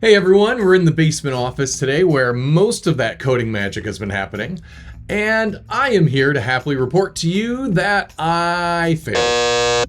Hey everyone, we're in the basement office today where most of that coding magic has been happening, and I am here to happily report to you that I failed.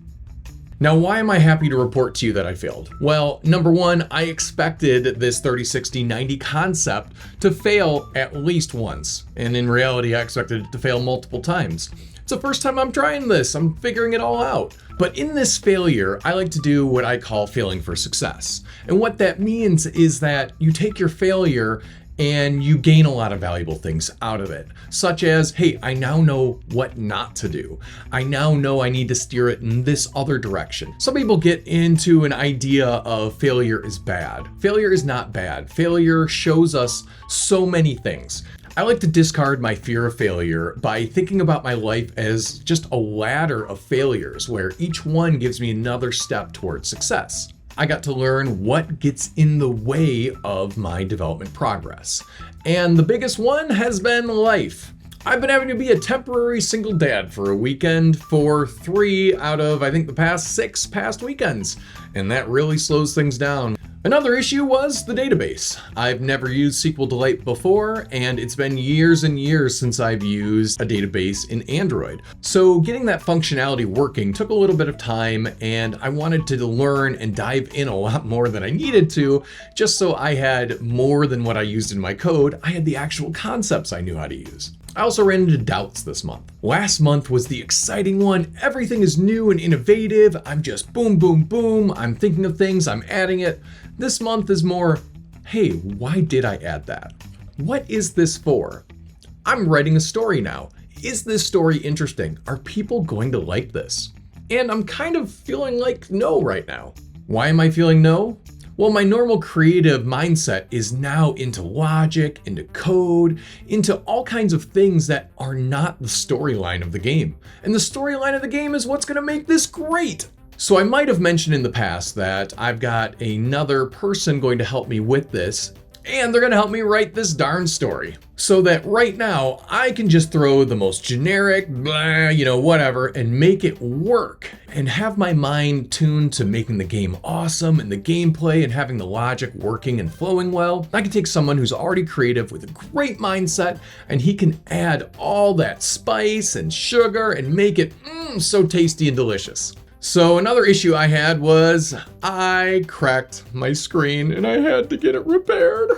Now, why am I happy to report to you that I failed? Well, number one, I expected this 30-60-90 concept to fail at least once, and in reality, I expected it to fail multiple times. It's the first time I'm trying this. I'm figuring it all out. But in this failure, I like to do what I call failing for success. And what that means is that you take your failure and you gain a lot of valuable things out of it, such as, hey, I now know what not to do. I now know I need to steer it in this other direction. Some people get into an idea of failure is bad. Failure is not bad. Failure shows us so many things. I like to discard my fear of failure by thinking about my life as just a ladder of failures where each one gives me another step towards success. I got to learn what gets in the way of my development progress. And the biggest one has been life. I've been having to be a temporary single dad for a weekend for 3 out of, I think, the past 6 weekends. And that really slows things down. Another issue was the database. I've never used SQLite before, and it's been years and years since I've used a database in Android. So getting that functionality working took a little bit of time, and I wanted to learn and dive in a lot more than I needed to, just so I had more than what I used in my code. I had the actual concepts I knew how to use. I also ran into doubts this month. Last month was the exciting one. Everything is new and innovative. I'm just boom, boom, boom. I'm thinking of things, I'm adding it. This month is more, hey, why did I add that? What is this for? I'm writing a story now. Is this story interesting? Are people going to like this? And I'm kind of feeling like no right now. Why am I feeling no? Well, my normal creative mindset is now into logic, into code, into all kinds of things that are not the storyline of the game. And the storyline of the game is what's going to make this great. So I might have mentioned in the past that I've got another person going to help me with this, and they're going to help me write this darn story. So that right now I can just throw the most generic, blah, whatever, and make it work and have my mind tuned to making the game awesome and the gameplay and having the logic working and flowing well. I can take someone who's already creative with a great mindset, and he can add all that spice and sugar and make it so tasty and delicious. So another issue I had was I cracked my screen and I had to get it repaired.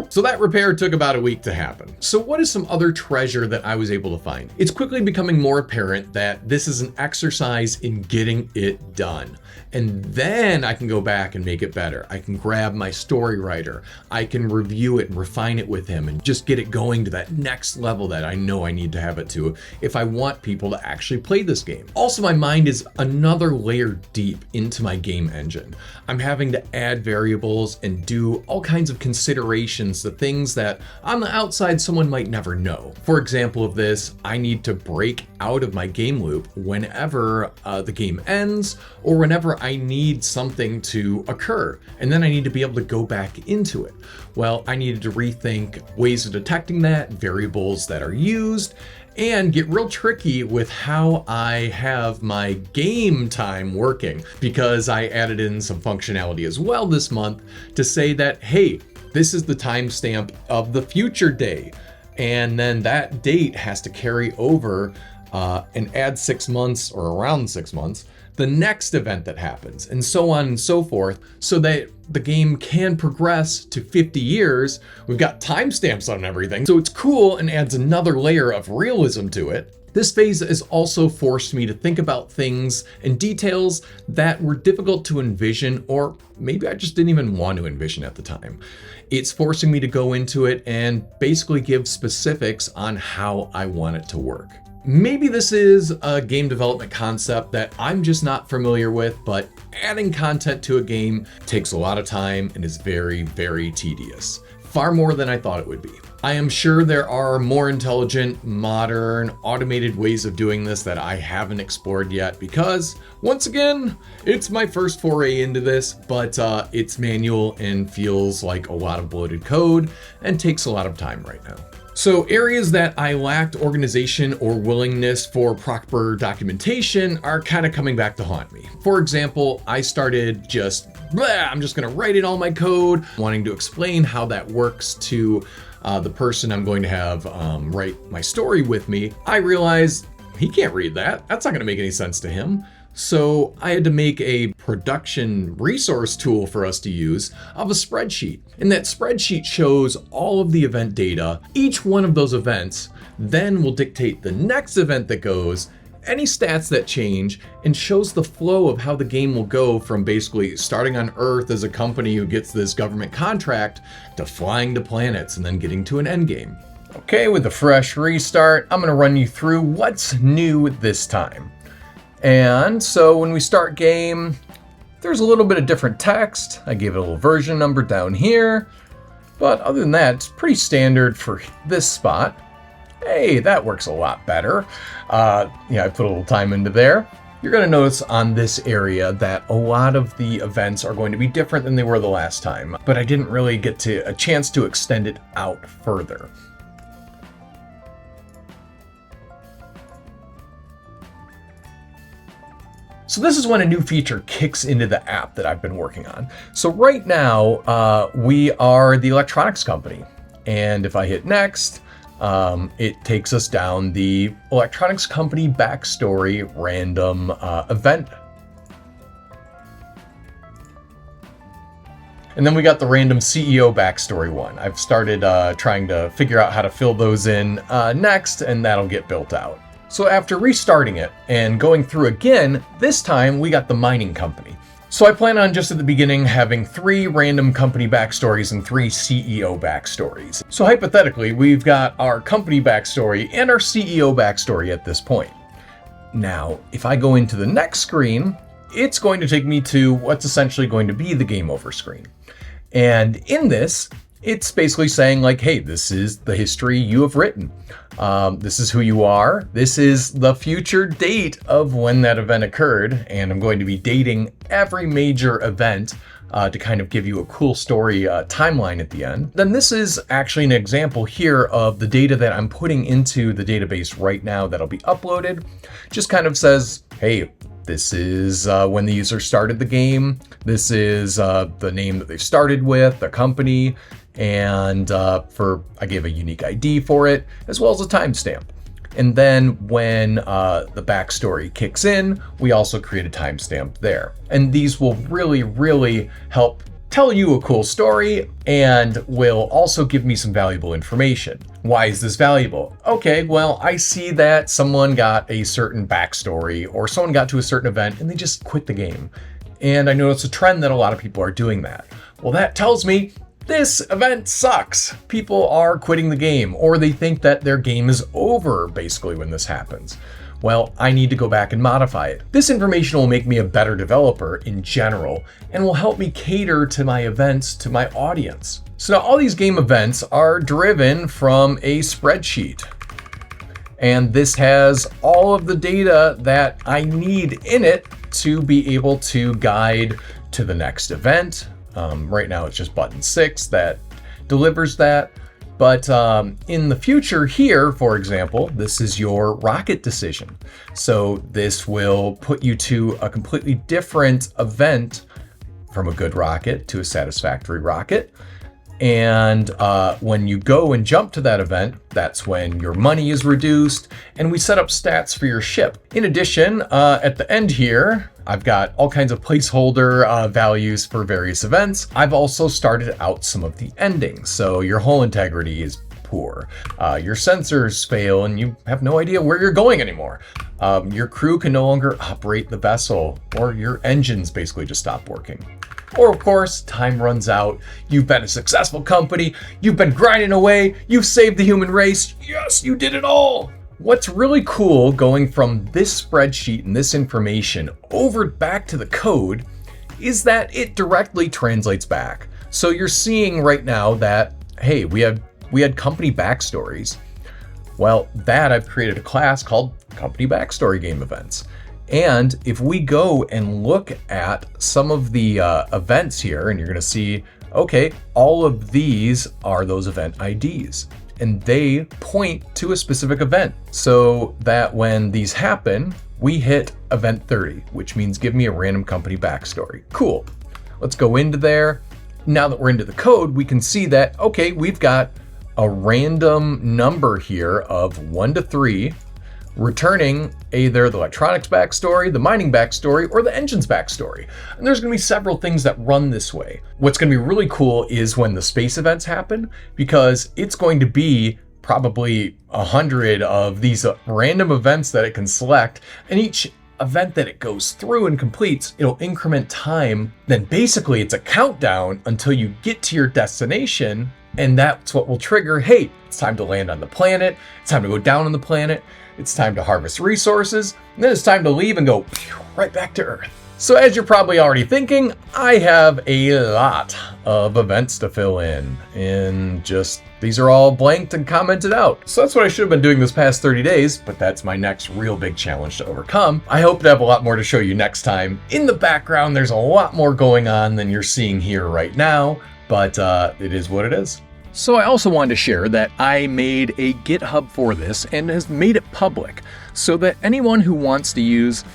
So that repair took about a week to happen. So what is some other treasure that I was able to find? It's quickly becoming more apparent that this is an exercise in getting it done. And then I can go back and make it better. I can grab my story writer. I can review it and refine it with him and just get it going to that next level that I know I need to have it to if I want people to actually play this game. Also, my mind is another layer deep into my game engine. I'm having to add variables and do all kinds of considerations to things that on the outside someone might never know. For example of this, I need to break out of my game loop whenever the game ends or whenever I need something to occur, and then I need to be able to go back into it. Well, I needed to rethink ways of detecting that, variables that are used, and get real tricky with how I have my game time working, because I added in some functionality as well this month to say that, hey, this is the timestamp of the future day, and then that date has to carry over and add 6 months or around 6 months the next event that happens, and so on and so forth, so that the game can progress to 50 years. We've got timestamps on everything, so it's cool and adds another layer of realism to it. This phase has also forced me to think about things and details that were difficult to envision, or maybe I just didn't even want to envision at the time. It's forcing me to go into it and basically give specifics on how I want it to work. Maybe this is a game development concept that I'm just not familiar with, but adding content to a game takes a lot of time and is very, very tedious. Far more than I thought it would be. I am sure there are more intelligent, modern, automated ways of doing this that I haven't explored yet because, once again, it's my first foray into this, but it's manual and feels like a lot of bloated code and takes a lot of time right now. So areas that I lacked organization or willingness for proper documentation are kind of coming back to haunt me. For example, I started just blah, I'm just gonna write in all my code, wanting to explain how that works to the person I'm going to have write my story with me, I realized he can't read that. That's not gonna make any sense to him. So I had to make a production resource tool for us to use of a spreadsheet. And that spreadsheet shows all of the event data. Each one of those events then will dictate the next event that goes, any stats that change, and shows the flow of how the game will go from basically starting on Earth as a company who gets this government contract to flying to planets and then getting to an end game. Okay, with a fresh restart, I'm gonna run you through what's new this time. And so when we start game, there's a little bit of different text. I gave it a little version number down here, but other than that, it's pretty standard for this spot. Hey, that works a lot better. I put a little time into there. You're gonna notice on this area that a lot of the events are going to be different than they were the last time, but I didn't really get a chance to extend it out further. So this is when a new feature kicks into the app that I've been working on. So right now, we are the electronics company. And if I hit next, it takes us down the electronics company backstory random event. And then we got the random CEO backstory one. I've started trying to figure out how to fill those in next, and that'll get built out. So after restarting it and going through again, this time we got the mining company. So I plan on just at the beginning having 3 random company backstories and 3 CEO backstories. So hypothetically, we've got our company backstory and our CEO backstory at this point. Now, if I go into the next screen, it's going to take me to what's essentially going to be the game over screen. And in this, it's basically saying like, hey, this is the history you have written. This is who you are. This is the future date of when that event occurred. And I'm going to be dating every major event to kind of give you a cool story timeline at the end. Then this is actually an example here of the data that I'm putting into the database right now that'll be uploaded. Just kind of says, hey, this is when the user started the game. This is the name that they started with, the company, and I gave a unique ID for it, as well as a timestamp. And then when the backstory kicks in, we also create a timestamp there. And these will really, really help tell you a cool story and will also give me some valuable information. Why is this valuable? Okay, well, I see that someone got a certain backstory or someone got to a certain event and they just quit the game. And I notice a trend that a lot of people are doing that. Well, that tells me this event sucks. People are quitting the game, or they think that their game is over basically when this happens. Well, I need to go back and modify it. This information will make me a better developer in general and will help me cater to my events to my audience. So now all these game events are driven from a spreadsheet. And this has all of the data that I need in it to be able to guide to the next event. Right now it's just button 6 that delivers that. But in the future here, for example, this is your rocket decision. So this will put you to a completely different event from a good rocket to a satisfactory rocket. And when you go and jump to that event, that's when your money is reduced, and we set up stats for your ship. In addition, at the end here, I've got all kinds of placeholder values for various events. I've also started out some of the endings. So your hull integrity is poor. Your sensors fail and you have no idea where you're going anymore. Your crew can no longer operate the vessel, or your engines basically just stop working. Or of course, time runs out. You've been a successful company. You've been grinding away. You've saved the human race. Yes, you did it all. What's really cool going from this spreadsheet and this information over back to the code is that it directly translates back. So you're seeing right now that, hey, we had company backstories. Well, that I've created a class called Company Backstory Game Events. And if we go and look at some of the events here, and you're gonna see, okay, all of these are those event IDs, and they point to a specific event. So that when these happen, we hit event 30, which means give me a random company backstory. Cool. Let's go into there. Now that we're into the code, we can see that, okay, we've got a random number here of 1 to 3, returning either the electronics backstory, the mining backstory, or the engine's backstory. And there's gonna be several things that run this way. What's gonna be really cool is when the space events happen, because it's going to be probably 100 of these random events that it can select, and each event that it goes through and completes, it'll increment time. Then basically it's a countdown until you get to your destination, and that's what will trigger, hey, it's time to land on the planet, it's time to go down on the planet, it's time to harvest resources, and then it's time to leave and go right back to Earth. So as you're probably already thinking, I have a lot of events to fill in, and just these are all blanked and commented out. So that's what I should have been doing this past 30 days, but that's my next real big challenge to overcome. I hope to have a lot more to show you next time. In the background, there's a lot more going on than you're seeing here right now, but it is what it is. So I also wanted to share that I made a GitHub for this and has made it public so that anyone who wants to use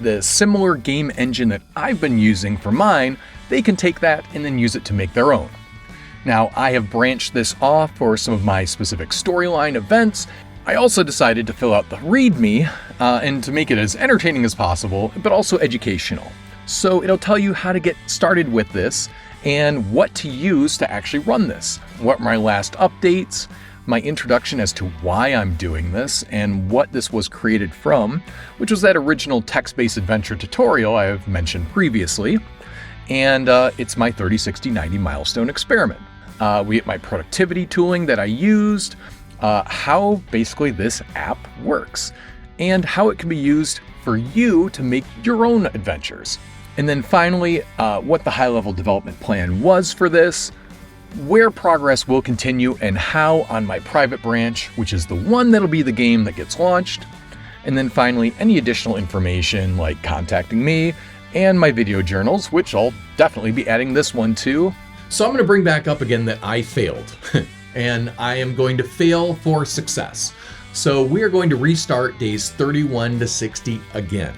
the similar game engine that I've been using for mine, they can take that and then use it to make their own. Now, I have branched this off for some of my specific storyline events. I also decided to fill out the README and to make it as entertaining as possible, but also educational. So it'll tell you how to get started with this and what to use to actually run this. What are my last updates, my introduction as to why I'm doing this, and what this was created from, which was that original text-based adventure tutorial I have mentioned previously. And it's my 30, 60, 90 milestone experiment. We get my productivity tooling that I used, how basically this app works, and how it can be used for you to make your own adventures. And then finally, what the high-level development plan was for this, where progress will continue, and how on my private branch, which is the one that'll be the game that gets launched. And then finally, any additional information like contacting me and my video journals, which I'll definitely be adding this one too. So I'm going to bring back up again that I failed, and I am going to fail for success. So we are going to restart days 31 to 60 again.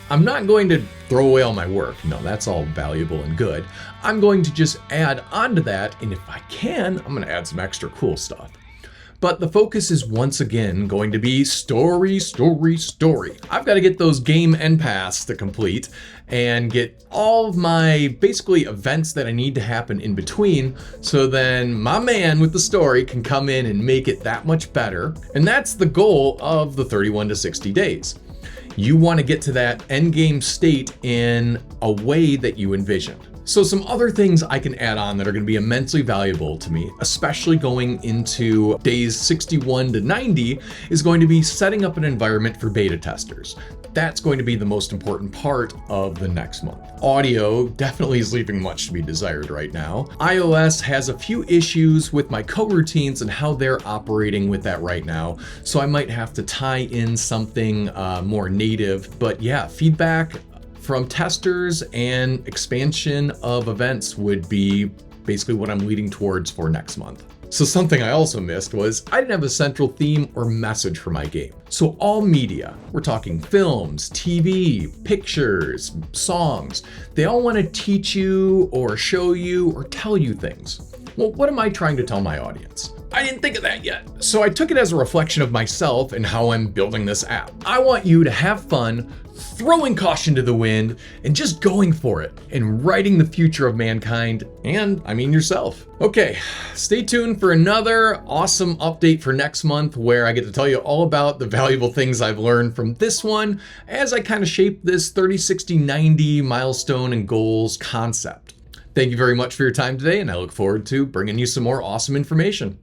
I'm not going to throw away all my work. No, that's all valuable and good. I'm going to just add on to that, and if I can, I'm going to add some extra cool stuff. But the focus is once again going to be story, story, story. I've got to get those game end paths to complete and get all of my basically events that I need to happen in between, so then my man with the story can come in and make it that much better. And that's the goal of the 31 to 60 days. You want to get to that end game state in a way that you envision. So some other things I can add on that are going to be immensely valuable to me, especially going into days 61 to 90, is going to be setting up an environment for beta testers. That's going to be the most important part of the next month. Audio definitely is leaving much to be desired right now. iOS has a few issues with my coroutines and how they're operating with that right now, so I might have to tie in something more native. But yeah, feedback from testers and expansion of events would be basically what I'm leading towards for next month. So something I also missed was I didn't have a central theme or message for my game. So all media, we're talking films, TV, pictures, songs, they all want to teach you or show you or tell you things. Well, what am I trying to tell my audience? I didn't think of that yet. So I took it as a reflection of myself and how I'm building this app. I want you to have fun, throwing caution to the wind, and just going for it and writing the future of mankind and, I mean, yourself. Okay, stay tuned for another awesome update for next month where I get to tell you all about the valuable things I've learned from this one as I kind of shape this 30, 60, 90 milestone and goals concept. Thank you very much for your time today, and I look forward to bringing you some more awesome information.